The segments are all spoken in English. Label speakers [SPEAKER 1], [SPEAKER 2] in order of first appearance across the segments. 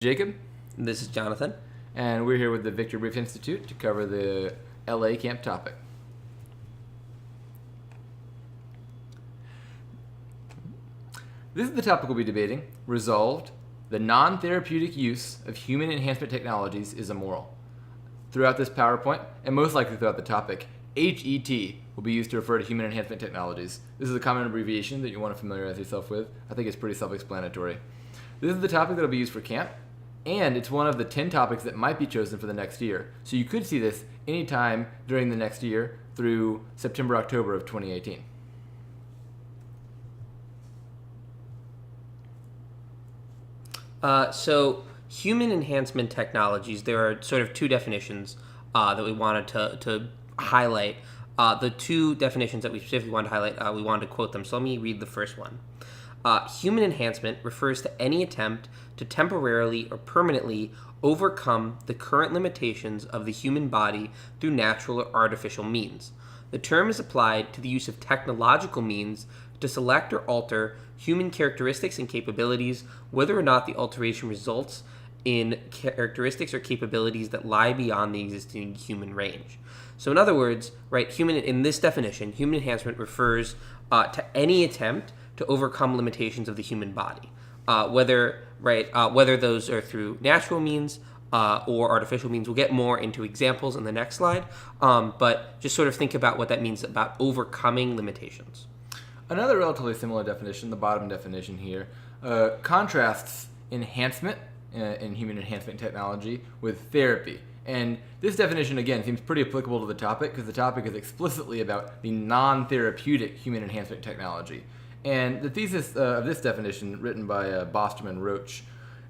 [SPEAKER 1] Jacob,
[SPEAKER 2] This is Jonathan.
[SPEAKER 1] and we're here with the Victor Brief Institute to cover the LA camp topic. This is the topic we'll be debating. Resolved, the non-therapeutic use of human enhancement technologies is immoral. Throughout this PowerPoint, and most likely throughout the topic, HET will be used to refer to human enhancement technologies. This is a common abbreviation that you want to familiarize yourself with. I think it's pretty self-explanatory. This is the topic that will be used for camp, and it's one of the 10 topics that might be chosen for the next year. So you could see this anytime during the next year through September, October of 2018.
[SPEAKER 2] So human enhancement technologies, there are sort of two definitions that we wanted to highlight. The two definitions that we specifically wanted to highlight, we wanted to quote them. So let me read the first one. Human enhancement refers to any attempt to temporarily or permanently overcome the current limitations of the human body through natural or artificial means. The term is applied to the use of technological means to select or alter human characteristics and capabilities, whether or not the alteration results in characteristics or capabilities that lie beyond the existing human range. So in other words, right, in this definition, human enhancement refers to any attempt to overcome limitations of the human body, whether those are through natural means or artificial means. We'll get more into examples in the next slide, but just sort of think about what that means about overcoming limitations.
[SPEAKER 1] Another relatively similar definition, the bottom definition here, contrasts enhancement in human enhancement technology with therapy. And this definition, again, seems pretty applicable to the topic because the topic is explicitly about the non-therapeutic human enhancement technology. And the thesis of this definition, written by Bostrom and Roach,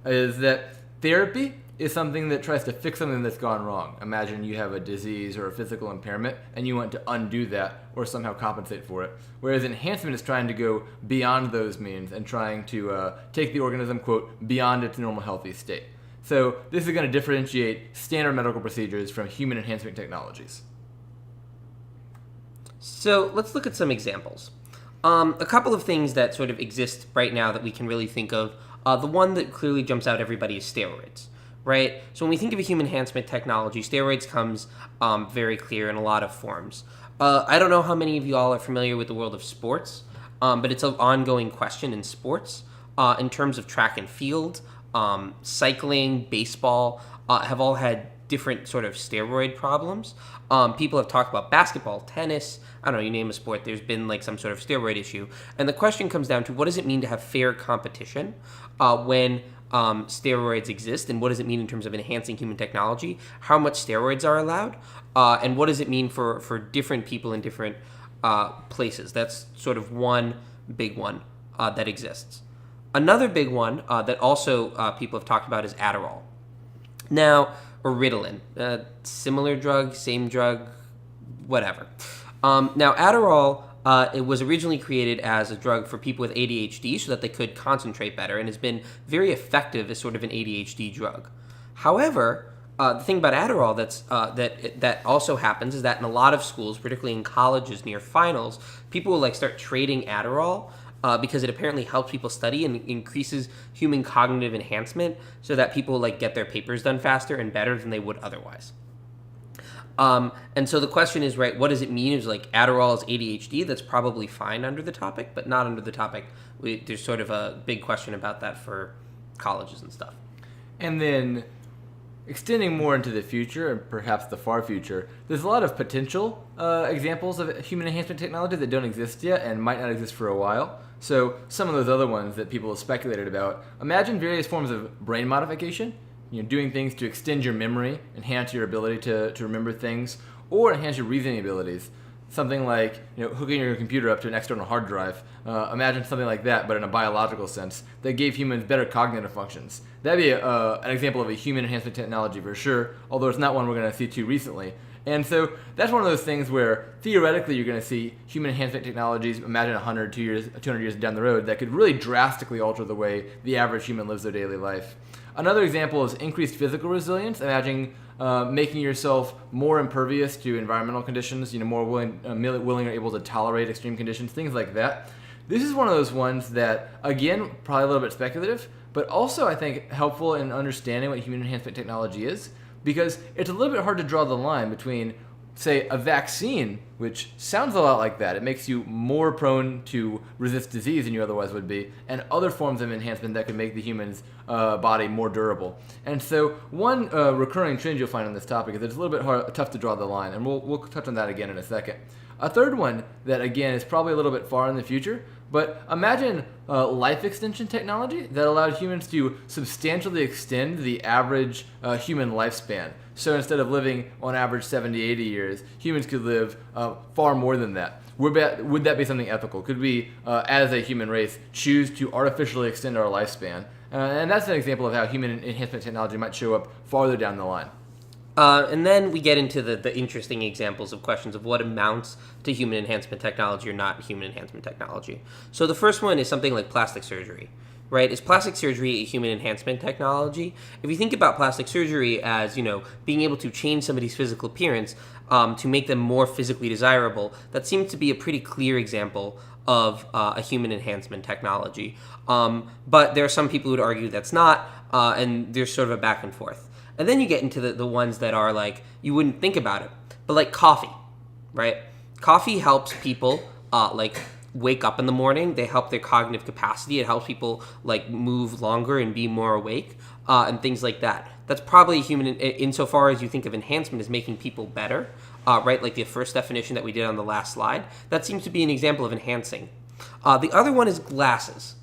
[SPEAKER 1] is that therapy is something that tries to fix something that's gone wrong. Imagine you have a disease or a physical impairment, and you want to undo that or somehow compensate for it. Whereas enhancement is trying to go beyond those means and trying to take the organism, quote, beyond its normal healthy state. So this is going to differentiate standard medical procedures from human enhancement technologies.
[SPEAKER 2] So let's look at some examples. A couple of things that sort of exist right now that we can really think of. The one that clearly jumps out at everybody is steroids, right? So when we think of a human enhancement technology, steroids comes very clear in a lot of forms. I don't know how many of you all are familiar with the world of sports, but it's an ongoing question in sports. In terms of track and field, cycling, baseball, have all had different sort of steroid problems. People have talked about basketball, tennis, I don't know, you name a sport, there's been like some sort of steroid issue. And the question comes down to, what does it mean to have fair competition when steroids exist, and what does it mean in terms of enhancing human technology? How much steroids are allowed? And what does it mean for different people in different places? That's sort of one big one that exists. Another big one that also people have talked about is Adderall. Now, or Ritalin, similar drug, same drug, whatever. Now, Adderall, it was originally created as a drug for people with ADHD so that they could concentrate better, and has been very effective as sort of an ADHD drug. However, the thing about Adderall that also happens is that in a lot of schools, particularly in colleges near finals, people will start trading Adderall because it apparently helps people study and increases human cognitive enhancement so that people get their papers done faster and better than they would otherwise. And so the question is, right, what does it mean? Is Adderall is ADHD? That's probably fine under the topic, but not under the topic. There's sort of a big question about that for colleges and stuff.
[SPEAKER 1] And then extending more into the future, and perhaps the far future, there's a lot of potential examples of human enhancement technology that don't exist yet and might not exist for a while. So some of those other ones that people have speculated about, imagine various forms of brain modification, doing things to extend your memory, enhance your ability to remember things, or enhance your reasoning abilities. Something like hooking your computer up to an external hard drive. Imagine something like that, but in a biological sense, that gave humans better cognitive functions. That'd be an example of a human enhancement technology for sure, although it's not one we're going to see too recently. And so that's one of those things where theoretically you're going to see human enhancement technologies, imagine 100, 200 years down the road, that could really drastically alter the way the average human lives their daily life. Another example is increased physical resilience. Imagine making yourself more impervious to environmental conditions, more willing or able to tolerate extreme conditions, things like that. This is one of those ones that, again, probably a little bit speculative, but also I think helpful in understanding what human enhancement technology is, because it's a little bit hard to draw the line between, say, a vaccine, which sounds a lot like that. It makes you more prone to resist disease than you otherwise would be, and other forms of enhancement that can make the human's body more durable. And so one recurring trend you'll find on this topic is it's a little bit tough to draw the line, and we'll touch on that again in a second. A third one that, again, is probably a little bit far in the future, but imagine life extension technology that allowed humans to substantially extend the average human lifespan. So instead of living on average 70, 80 years, humans could live far more than that. Would that be something ethical? Could we, as a human race, choose to artificially extend our lifespan? And that's an example of how human enhancement technology might show up farther down the line.
[SPEAKER 2] And then we get into the interesting examples of questions of what amounts to human enhancement technology or not human enhancement technology. So the first one is something like plastic surgery, right? Is plastic surgery a human enhancement technology? If you think about plastic surgery as, being able to change somebody's physical appearance to make them more physically desirable, that seems to be a pretty clear example of a human enhancement technology. But there are some people who would argue that's not, and there's sort of a back and forth. And then you get into the ones that are like, you wouldn't think about it, but like coffee, right? Coffee helps people wake up in the morning. They help their cognitive capacity. It helps people like move longer and be more awake and things like that. That's probably human insofar as you think of enhancement as making people better, right? Like the first definition that we did on the last slide. That seems to be an example of enhancing. The other one is glasses,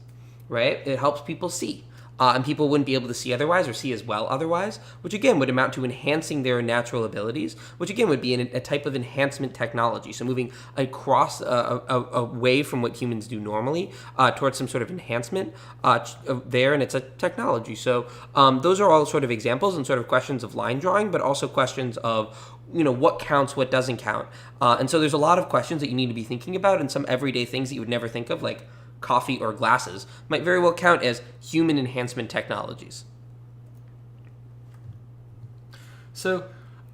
[SPEAKER 2] right? It helps people see. And people wouldn't be able to see otherwise or see as well otherwise, which again would amount to enhancing their natural abilities, which again would be a type of enhancement technology. So moving across away from what humans do normally towards some sort of enhancement there, and it's a technology. So those are all sort of examples and sort of questions of line drawing, but also questions of what counts, what doesn't count. And so there's a lot of questions that you need to be thinking about, and some everyday things that you would never think of, like coffee or glasses, might very well count as human enhancement technologies.
[SPEAKER 1] So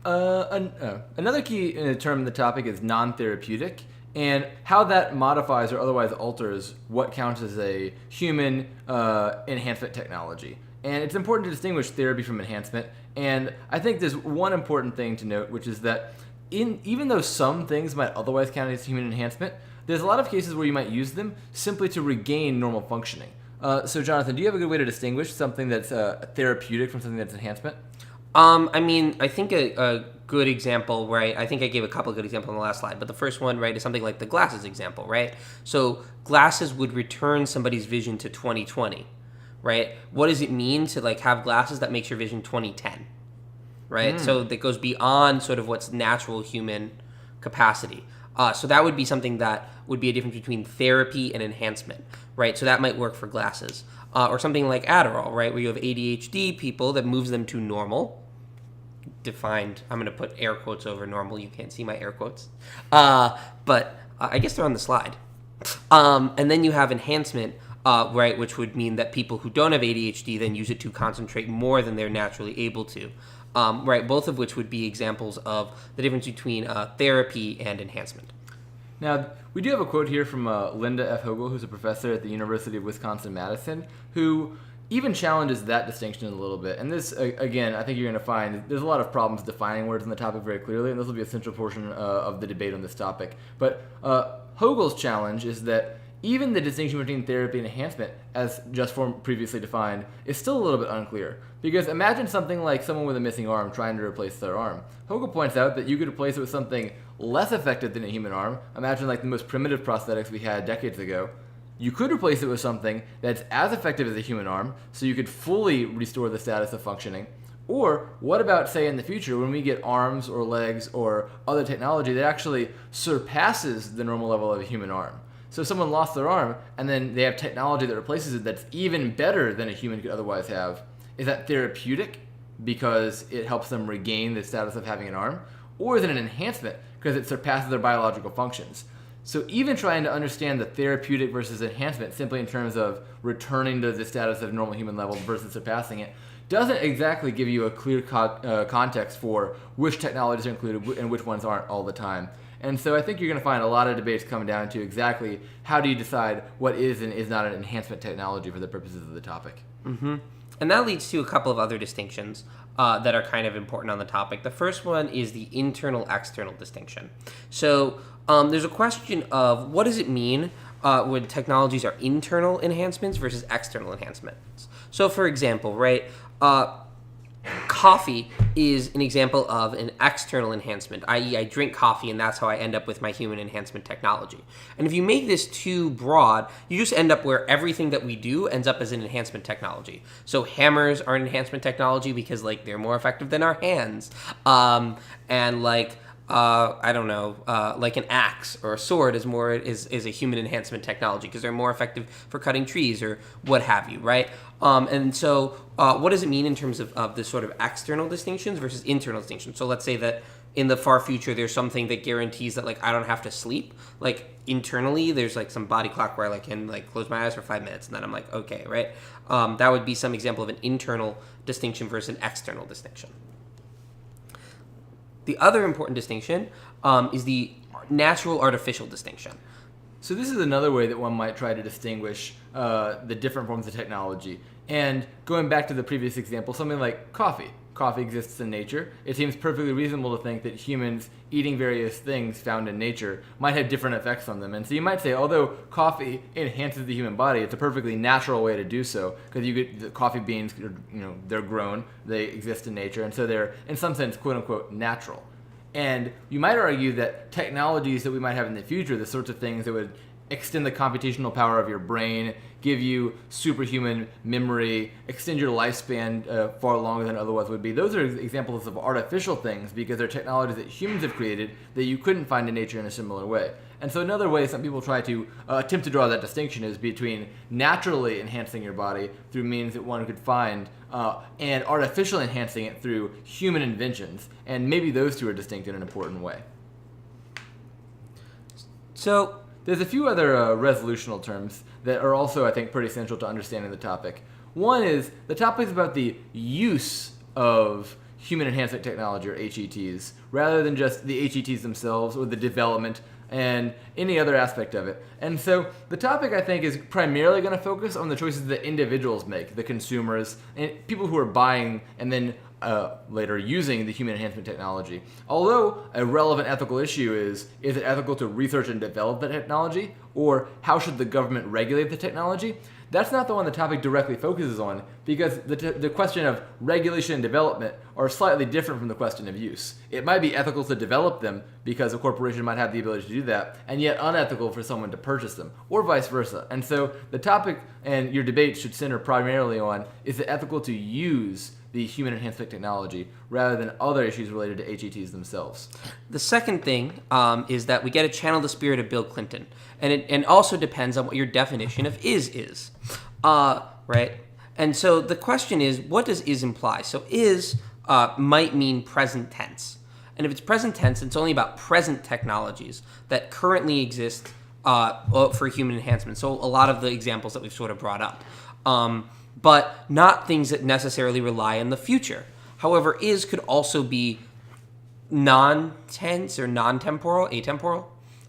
[SPEAKER 1] another key term in the topic is non-therapeutic, and how that modifies or otherwise alters what counts as a human enhancement technology. And it's important to distinguish therapy from enhancement, and I think there's one important thing to note, which is that even though some things might otherwise count as human enhancement, there's a lot of cases where you might use them simply to regain normal functioning. So Jonathan, do you have a good way to distinguish something that's therapeutic from something that's enhancement?
[SPEAKER 2] I think a good example, right? I think I gave a couple of good examples on the last slide, but the first one, right, is something like the glasses example, right? So glasses would return somebody's vision to 2020, right? What does it mean to like have glasses that makes your vision 2010, right? So that goes beyond sort of what's natural human capacity. So that would be something that would be a difference between therapy and enhancement, right? So that might work for glasses. Or something like Adderall, right? Where you have ADHD people that moves them to normal. Defined, I'm going to put air quotes over normal. You can't see my air quotes. But I guess they're on the slide. And then you have enhancement, right? Which would mean that people who don't have ADHD then use it to concentrate more than they're naturally able to. Right, both of which would be examples of the difference between therapy and enhancement.
[SPEAKER 1] Now, we do have a quote here from Linda F. Hogel, who's a professor at the University of Wisconsin-Madison, who even challenges that distinction a little bit. And this, again, I think you're going to find there's a lot of problems defining words on the topic very clearly, and this will be a central portion of the debate on this topic. But Hogel's challenge is that even the distinction between therapy and enhancement, as just previously defined, is still a little bit unclear. Because imagine something like someone with a missing arm trying to replace their arm. Hogel points out that you could replace it with something less effective than a human arm. Imagine like the most primitive prosthetics we had decades ago. You could replace it with something that's as effective as a human arm, so you could fully restore the status of functioning. Or what about, say, in the future when we get arms or legs or other technology that actually surpasses the normal level of a human arm? So someone lost their arm, and then they have technology that replaces it that's even better than a human could otherwise have. Is that therapeutic because it helps them regain the status of having an arm? Or is it an enhancement because it surpasses their biological functions? So even trying to understand the therapeutic versus enhancement simply in terms of returning to the status of normal human level versus surpassing it doesn't exactly give you a clear context for which technologies are included and which ones aren't all the time. And so I think you're going to find a lot of debates come down to exactly how do you decide what is and is not an enhancement technology for the purposes of the topic.
[SPEAKER 2] And that leads to a couple of other distinctions that are kind of important on the topic. The first one is the internal-external distinction. So there's a question of what does it mean when technologies are internal enhancements versus external enhancements. So for example, right, coffee is an example of an external enhancement, i.e. I drink coffee and that's how I end up with my human enhancement technology. And if you make this too broad, you just end up where everything that we do ends up as an enhancement technology. So hammers are an enhancement technology because like they're more effective than our hands. And like I don't know, like an axe or a sword is a human enhancement technology because they're more effective for cutting trees or what have you, right? And so what does it mean in terms of the sort of external distinctions versus internal distinctions? So let's say that in the far future there's something that guarantees that like I don't have to sleep. Like internally there's like some body clock where I can like close my eyes for 5 minutes and then I'm like okay, right? That would be some example of an internal distinction versus an external distinction. The other important distinction is the natural-artificial distinction.
[SPEAKER 1] So this is another way that one might try to distinguish the different forms of technology. And going back to the previous example, something like coffee. Coffee exists in nature. It seems perfectly reasonable to think that humans eating various things found in nature might have different effects on them. And so you might say, although coffee enhances the human body, it's a perfectly natural way to do so because you get the coffee beans, they're grown, they exist in nature, and so they're in some sense quote unquote natural. And you might argue that technologies that we might have in the future, the sorts of things that would extend the computational power of your brain, give you superhuman memory, extend your lifespan far longer than otherwise would be. Those are examples of artificial things because they're technologies that humans have created that you couldn't find in nature in a similar way. And so another way some people try to attempt to draw that distinction is between naturally enhancing your body through means that one could find and artificially enhancing it through human inventions. And maybe those two are distinct in an important way.
[SPEAKER 2] So
[SPEAKER 1] there's a few other resolutional terms that are also, I think, pretty central to understanding the topic. One is the topic is about the use of human enhancement technology, or HETs, rather than just the HETs themselves or the development and any other aspect of it. And so the topic, I think, is primarily going to focus on the choices that individuals make, the consumers, and people who are buying and then later using the human enhancement technology. Although a relevant ethical issue is it ethical to research and develop the technology, or how should the government regulate the technology? That's not the one the topic directly focuses on, because the question of regulation and development are slightly different from the question of use. It might be ethical to develop them because a corporation might have the ability to do that, and yet unethical for someone to purchase them, or vice versa. And so the topic and your debate should center primarily on, is it ethical to use the human enhancement technology rather than other issues related to HETs themselves?
[SPEAKER 2] The second thing is that we get to channel the spirit of Bill Clinton. And it also depends on what your definition of is. Right? And so the question is, what does is imply? So is might mean present tense. And if it's present tense, it's only about present technologies that currently exist for human enhancement. So a lot of the examples that we've sort of brought up. But not things that necessarily rely on the future. However, is could also be non-tense or non-temporal, atemporal.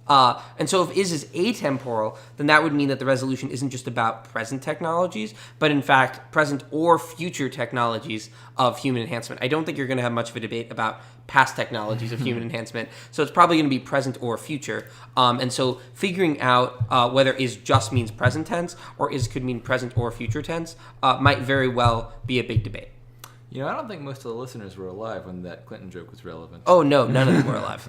[SPEAKER 2] And so if is atemporal, then that would mean that the resolution isn't just about present technologies, but in fact present or future technologies of human enhancement. I don't think you're going to have much of a debate about past technologies of human enhancement, so it's probably going to be present or future. And so figuring out whether is just means present tense or is could mean present or future tense might very well be a big debate.
[SPEAKER 1] I don't think most of the listeners were alive when that Clinton joke was relevant.
[SPEAKER 2] Oh, no, none of them were alive.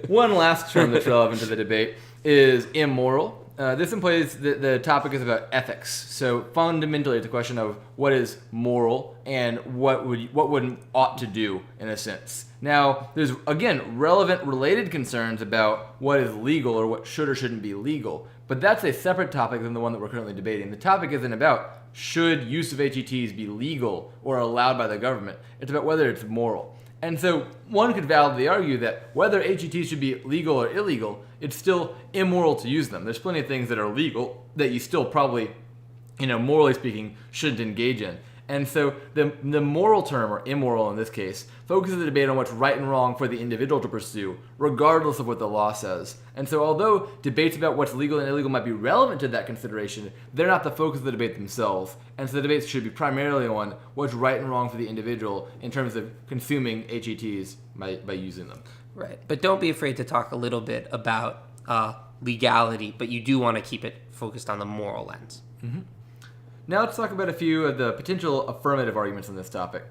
[SPEAKER 1] One last term that's relevant to the debate is immoral. This implies that the topic is about ethics. So fundamentally, it's a question of what is moral and what one ought to do, in a sense. Now, there's, again, relevant related concerns about what is legal or what should or shouldn't be legal. But that's a separate topic than the one that we're currently debating. The topic isn't about should use of HETs be legal or allowed by the government. It's about whether it's moral. And so one could validly argue that whether HETs should be legal or illegal, it's still immoral to use them. There's plenty of things that are legal that you still probably, morally speaking, shouldn't engage in. And so the moral term, or immoral in this case, focuses the debate on what's right and wrong for the individual to pursue, regardless of what the law says. And so although debates about what's legal and illegal might be relevant to that consideration, they're not the focus of the debate themselves. And so the debates should be primarily on what's right and wrong for the individual in terms of consuming HETs by using them.
[SPEAKER 2] Right. But don't be afraid to talk a little bit about legality, but you do want to keep it focused on the moral lens.
[SPEAKER 1] Mm-hmm. Now let's talk about a few of the potential affirmative arguments on this topic.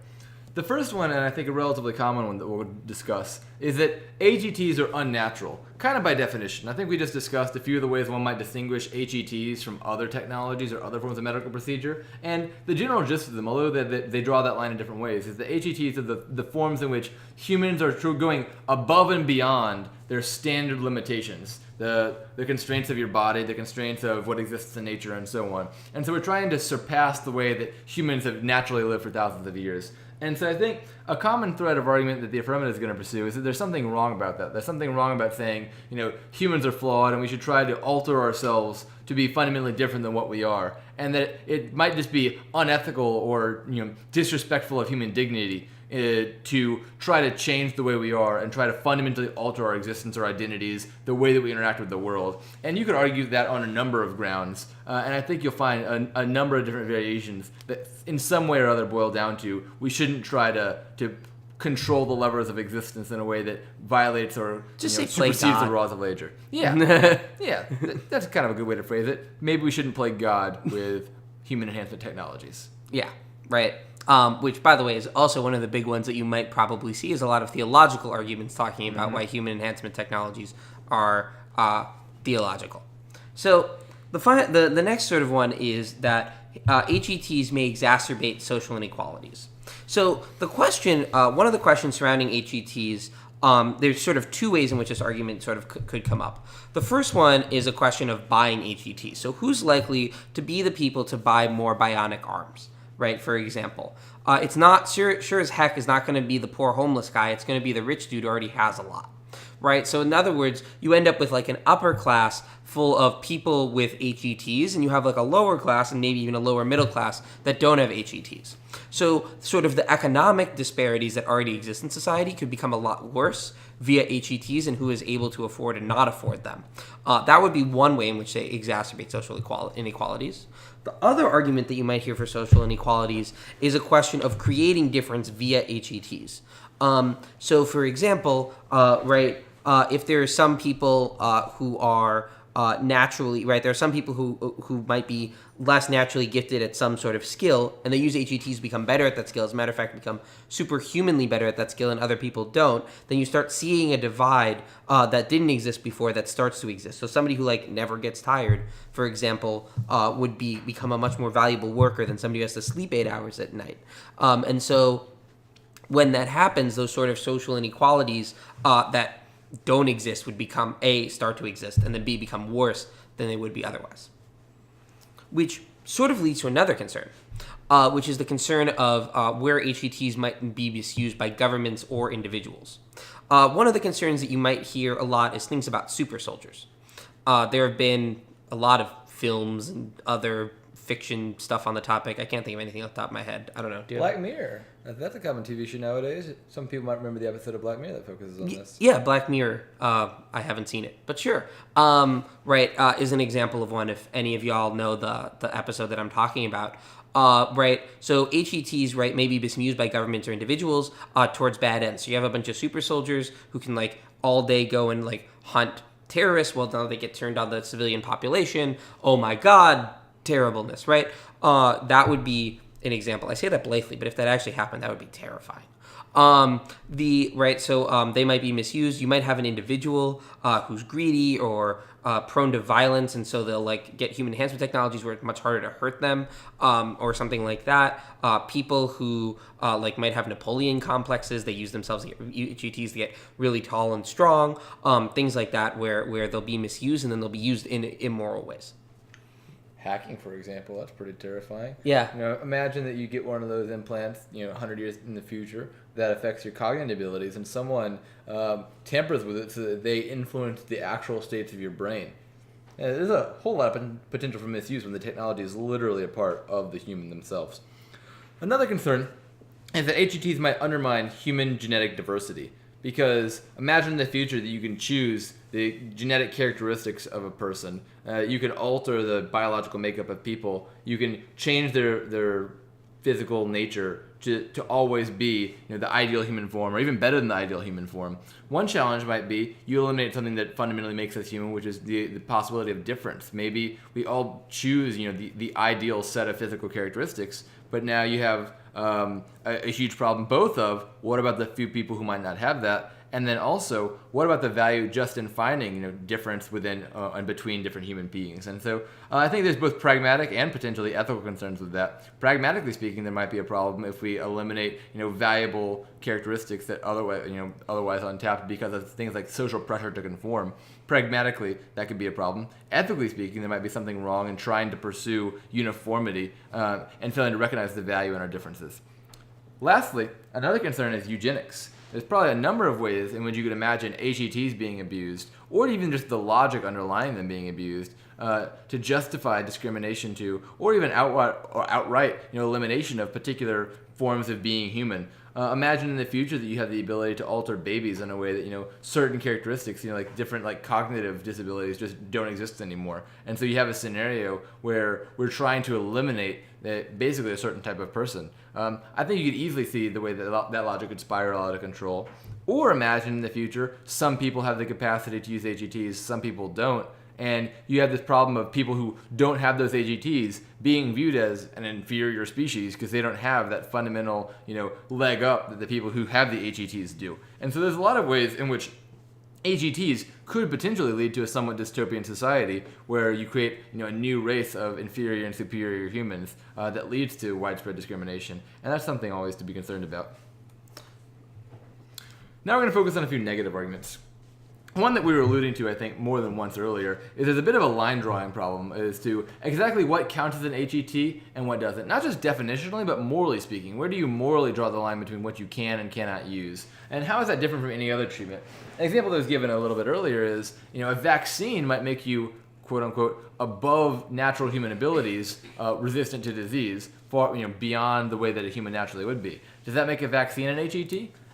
[SPEAKER 1] The first one, and I think a relatively common one that we'll discuss, is that HETs are unnatural, kind of by definition. I think we just discussed a few of the ways one might distinguish HETs from other technologies or other forms of medical procedure, and the general gist of them, although they draw that line in different ways, is that HETs are the forms in which humans are going above and beyond their standard limitations. The constraints of your body, the constraints of what exists in nature, and so on. And so we're trying to surpass the way that humans have naturally lived for thousands of years. And so I think a common thread of argument that the affirmative is going to pursue is that there's something wrong about that. There's something wrong about saying, humans are flawed and we should try to alter ourselves to be fundamentally different than what we are. And that it might just be unethical or disrespectful of human dignity to try to change the way we are and try to fundamentally alter our existence or identities, the way that we interact with the world. And you could argue that on a number of grounds. And I think you'll find a number of different variations that in some way or other boil down to we shouldn't try to control the levers of existence in a way that violates or supersedes the laws of nature. Yeah, yeah, that's kind of a good way to phrase it. Maybe we shouldn't play God with human enhancement technologies.
[SPEAKER 2] Yeah, right. Which, by the way, is also one of the big ones that you might probably see is a lot of theological arguments talking about why human enhancement technologies are theological. So the next sort of one is that HETs may exacerbate social inequalities. So the question, one of the questions surrounding HETs, there's sort of two ways in which this argument sort of could come up. The first one is a question of buying HETs. So who's likely to be the people to buy more bionic arms? Right, for example. It's not, sure as heck, is not going to be the poor homeless guy. It's going to be the rich dude who already has a lot. Right, so in other words, you end up with like an upper class full of people with HETs, and you have like a lower class and maybe even a lower middle class that don't have HETs. So sort of the economic disparities that already exist in society could become a lot worse via HETs and who is able to afford and not afford them. That would be one way in which they exacerbate social inequalities. The other argument that you might hear for social inequalities is a question of creating difference via HETs. So, for example, if there are some people who are naturally, right, there are some people who might be less naturally gifted at some sort of skill, and they use HETs to become better at that skill, as a matter of fact, become superhumanly better at that skill, and other people don't, then you start seeing a divide that didn't exist before that starts to exist. So somebody who never gets tired, for example, would become a much more valuable worker than somebody who has to sleep 8 hours at night. And so when that happens, those sort of social inequalities that don't exist would become, A, start to exist, and then B, become worse than they would be otherwise. Which sort of leads to another concern, which is the concern of where HETs might be misused by governments or individuals. One of the concerns that you might hear a lot is things about super soldiers. There have been a lot of films and other fiction stuff on the topic. I can't think of anything off the top of my head. I don't know.
[SPEAKER 1] Black Mirror. That's a common TV show nowadays. Some people might remember the episode of Black Mirror that focuses on this.
[SPEAKER 2] Yeah, Black Mirror. I haven't seen it, but sure. Is an example of one if any of y'all know the episode that I'm talking about. So HETs, may be misused by governments or individuals towards bad ends. So you have a bunch of super soldiers who can all day go and hunt terrorists. Well, now they get turned on the civilian population. Oh my God, terribleness, right? That would be an example. I say that blithely, but if that actually happened, that would be terrifying. They might be misused. You might have an individual who's greedy or prone to violence, and so they'll get human enhancement technologies where it's much harder to hurt them, or something like that. People who might have Napoleon complexes. They use themselves to get HETs to get really tall and strong. Things like that, where they'll be misused and then they'll be used in immoral ways.
[SPEAKER 1] Hacking, for example, that's pretty terrifying.
[SPEAKER 2] Yeah.
[SPEAKER 1] Imagine that you get one of those implants, 100 years in the future that affects your cognitive abilities, and someone tampers with it so that they influence the actual states of your brain. And there's a whole lot of potential for misuse when the technology is literally a part of the human themselves. Another concern is that HETs might undermine human genetic diversity. Because imagine in the future that you can choose the genetic characteristics of a person. You can alter the biological makeup of people. You can change their physical nature to always be the ideal human form, or even better than the ideal human form. One challenge might be you eliminate something that fundamentally makes us human, which is the possibility of difference. Maybe we all choose the ideal set of physical characteristics, but now you have a huge problem both of what about the few people who might not have that, and then also what about the value just in finding difference within and between different human beings. And so I think there's both pragmatic and potentially ethical concerns with that. Pragmatically speaking, there might be a problem if we eliminate valuable characteristics that otherwise untapped because of things like social pressure to conform. Pragmatically, that could be a problem. Ethically speaking, there might be something wrong in trying to pursue uniformity and failing to recognize the value in our differences. Lastly, another concern is eugenics. There's probably a number of ways in which you could imagine HETs being abused, or even just the logic underlying them being abused, to justify discrimination to, or even outright elimination of particular forms of being human. Imagine in the future that you have the ability to alter babies in a way that certain characteristics, like different cognitive disabilities, just don't exist anymore. And so you have a scenario where we're trying to eliminate basically a certain type of person. I think you could easily see the way that logic could spiral out of control. Or imagine in the future some people have the capacity to use HETs, some people don't. And you have this problem of people who don't have those HETs being viewed as an inferior species because they don't have that fundamental, leg up that the people who have the HETs do. And so there's a lot of ways in which HETs could potentially lead to a somewhat dystopian society where you create, a new race of inferior and superior humans that leads to widespread discrimination. And that's something always to be concerned about. Now we're going to focus on a few negative arguments. One that we were alluding to, I think, more than once earlier, is there's a bit of a line drawing problem as to exactly what counts as an HET and what doesn't. Not just definitionally, but morally speaking. Where do you morally draw the line between what you can and cannot use? And how is that different from any other treatment? An example that was given a little bit earlier is, a vaccine might make you, quote unquote, above natural human abilities, resistant to disease, far, beyond the way that a human naturally would be. Does that make a vaccine an HET?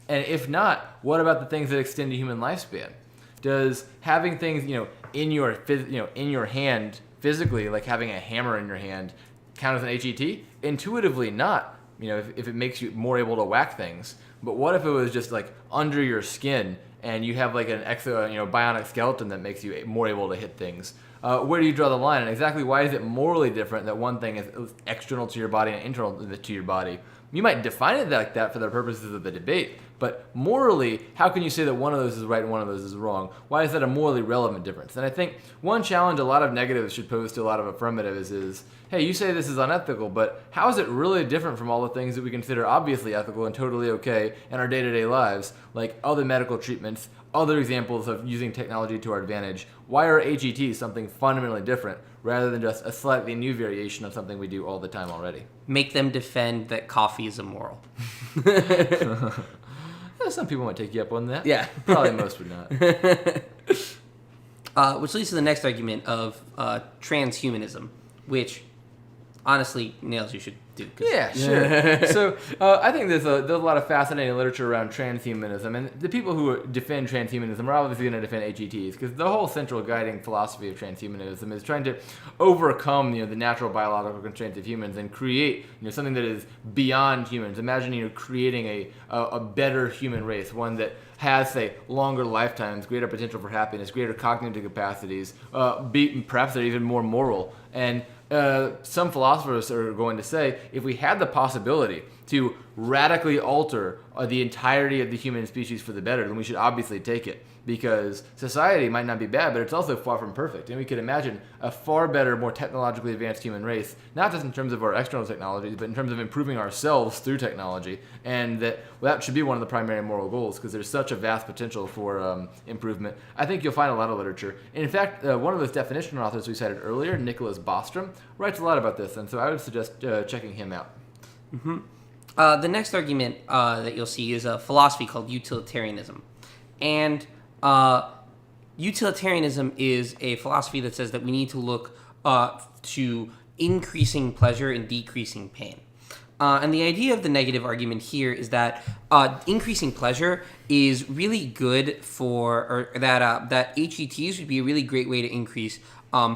[SPEAKER 1] And if not, what about the things that extend a human lifespan? Does having things, in your hand physically, like having a hammer in your hand, count as an HET? Intuitively not, if it makes you more able to whack things. But what if it was just under your skin and you have an bionic skeleton that makes you more able to hit things? Where do you draw the line? And exactly why is it morally different that one thing is external to your body and internal to your body? You might define it like that for the purposes of the debate, but morally, how can you say that one of those is right and one of those is wrong? Why is that a morally relevant difference? And I think one challenge a lot of negatives should pose to a lot of affirmatives is, hey, you say this is unethical, but how is it really different from all the things that we consider obviously ethical and totally okay in our day-to-day lives, like other medical treatments, other examples of using technology to our advantage? Why are HETs something fundamentally different rather than just a slightly new variation of something we do all the time already?
[SPEAKER 2] Make them defend that coffee is immoral.
[SPEAKER 1] Some people might take you up on that.
[SPEAKER 2] Yeah.
[SPEAKER 1] Probably most would not.
[SPEAKER 2] Which leads to the next argument of transhumanism, which honestly, Nails, you should do.
[SPEAKER 1] Yeah, sure. So I think there's a lot of fascinating literature around transhumanism, and the people who defend transhumanism are obviously going to defend HETs, because the whole central guiding philosophy of transhumanism is trying to overcome the natural biological constraints of humans and create something that is beyond humans. Imagine creating a better human race, one that has, say, longer lifetimes, greater potential for happiness, greater cognitive capacities, perhaps they're even more moral. And some philosophers are going to say, if we had the possibility to radically alter the entirety of the human species for the better, then we should obviously take it. Because society might not be bad, but it's also far from perfect. And we could imagine a far better, more technologically advanced human race, not just in terms of our external technologies, but in terms of improving ourselves through technology. And that should be one of the primary moral goals, because there's such a vast potential for improvement. I think you'll find a lot of literature. And in fact, one of those definition authors we cited earlier, Nicholas Bostrom, writes a lot about this. And so I would suggest checking him out.
[SPEAKER 2] Mm-hmm. The next argument that you'll see is a philosophy called utilitarianism. And utilitarianism is a philosophy that says that we need to look to increasing pleasure and decreasing pain. And the idea of the negative argument here is that increasing pleasure is really good or that HETs would be a really great way to increase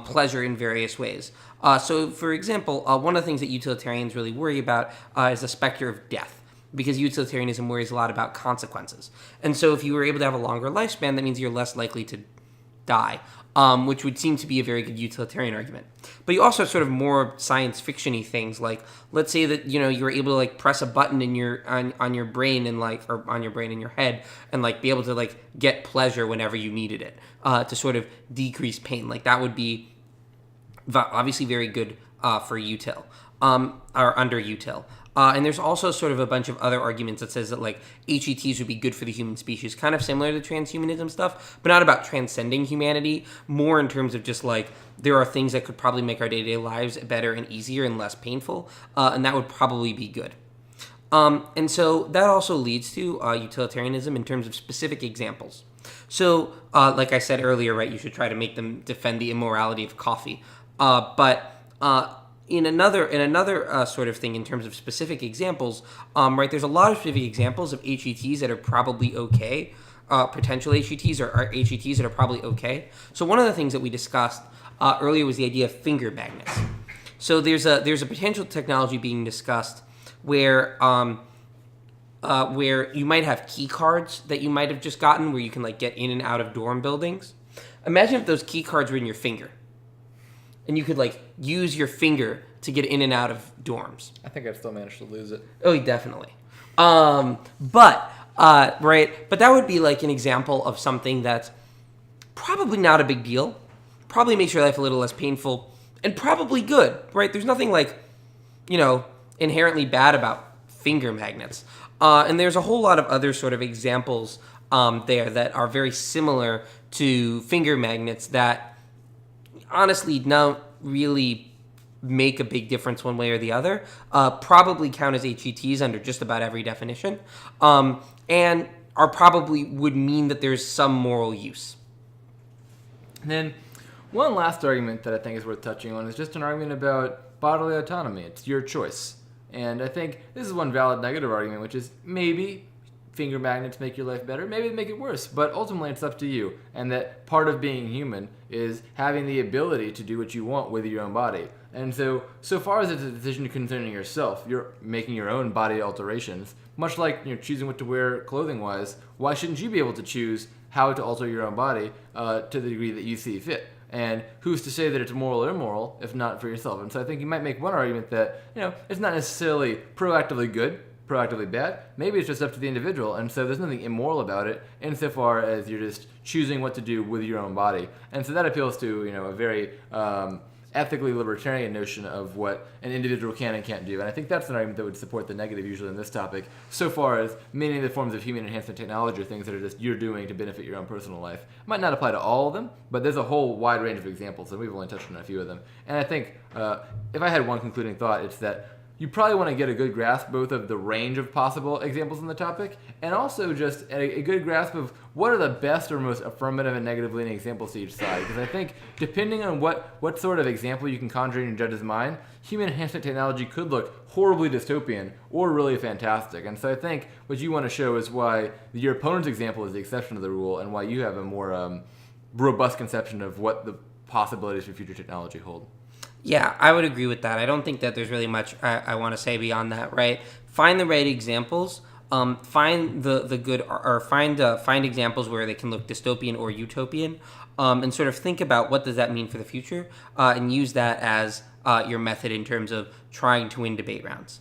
[SPEAKER 2] pleasure in various ways. So, for example, one of the things that utilitarians really worry about is the specter of death, because utilitarianism worries a lot about consequences. And so if you were able to have a longer lifespan, that means you're less likely to die, which would seem to be a very good utilitarian argument. But you also have sort of more science fiction-y things, like let's say that you were able to like press a button in your on your brain and or on your brain in your head and like be able to like get pleasure whenever you needed it to sort of decrease pain. Like that would be obviously very good for util or under util. And there's also sort of a bunch of other arguments that says that like HETs would be good for the human species, kind of similar to transhumanism stuff, but not about transcending humanity, more in terms of just like there are things that could probably make our day-to-day lives better and easier and less painful, and that would probably be good. And so that also leads to utilitarianism in terms of specific examples. So like I said earlier, right, you should try to make them defend the immorality of coffee. But in another sort of thing in terms of specific examples, right, there's a lot of specific examples of HETs that are probably okay, potential HETs or HETs that are probably okay. So one of the things that we discussed earlier was the idea of finger magnets. So there's a potential technology being discussed where you might have key cards that you might have just gotten where you can like get in and out of dorm buildings. Imagine if those key cards were in your finger. And you could like use your finger to get in and out of dorms.
[SPEAKER 1] I think I'd still manage to lose it.
[SPEAKER 2] Oh, definitely. But that would be like an example of something that's probably not a big deal. Probably makes your life a little less painful, and probably good, right? There's nothing like, inherently bad about finger magnets. And there's a whole lot of other sort of examples there that are very similar to finger magnets that honestly don't really make a big difference one way or the other, probably count as HETs under just about every definition, and are probably would mean that there's some moral use.
[SPEAKER 1] And then one last argument that I think is worth touching on is just an argument about bodily autonomy. It's your choice. And I think this is one valid negative argument, which is maybe finger magnets make your life better, maybe they make it worse, but ultimately it's up to you. And that part of being human is having the ability to do what you want with your own body. And so far as it's a decision concerning yourself, you're making your own body alterations, much like choosing what to wear clothing-wise. Why shouldn't you be able to choose how to alter your own body to the degree that you see fit? And who's to say that it's moral or immoral if not for yourself? And so I think you might make one argument that it's not necessarily proactively good, proactively bad. Maybe it's just up to the individual, and so there's nothing immoral about it insofar as you're just choosing what to do with your own body. And so that appeals to a very ethically libertarian notion of what an individual can and can't do. And I think that's an argument that would support the negative usually in this topic, so far as many of the forms of human enhancement technology are things that are just you're doing to benefit your own personal life. It might not apply to all of them, but there's a whole wide range of examples, and we've only touched on a few of them. And I think if I had one concluding thought, it's that you probably want to get a good grasp both of the range of possible examples on the topic and also just a good grasp of what are the best or most affirmative and negative leaning examples to each side. Because I think depending on what sort of example you can conjure in your judge's mind, human enhancement technology could look horribly dystopian or really fantastic. And so I think what you want to show is why your opponent's example is the exception to the rule and why you have a more robust conception of what the possibilities for future technology hold.
[SPEAKER 2] Yeah, I would agree with that. I don't think that there's really much I want to say beyond that, right? Find the right examples. Find the good, or find examples where they can look dystopian or utopian, and sort of think about what does that mean for the future, and use that as your method in terms of trying to win debate rounds.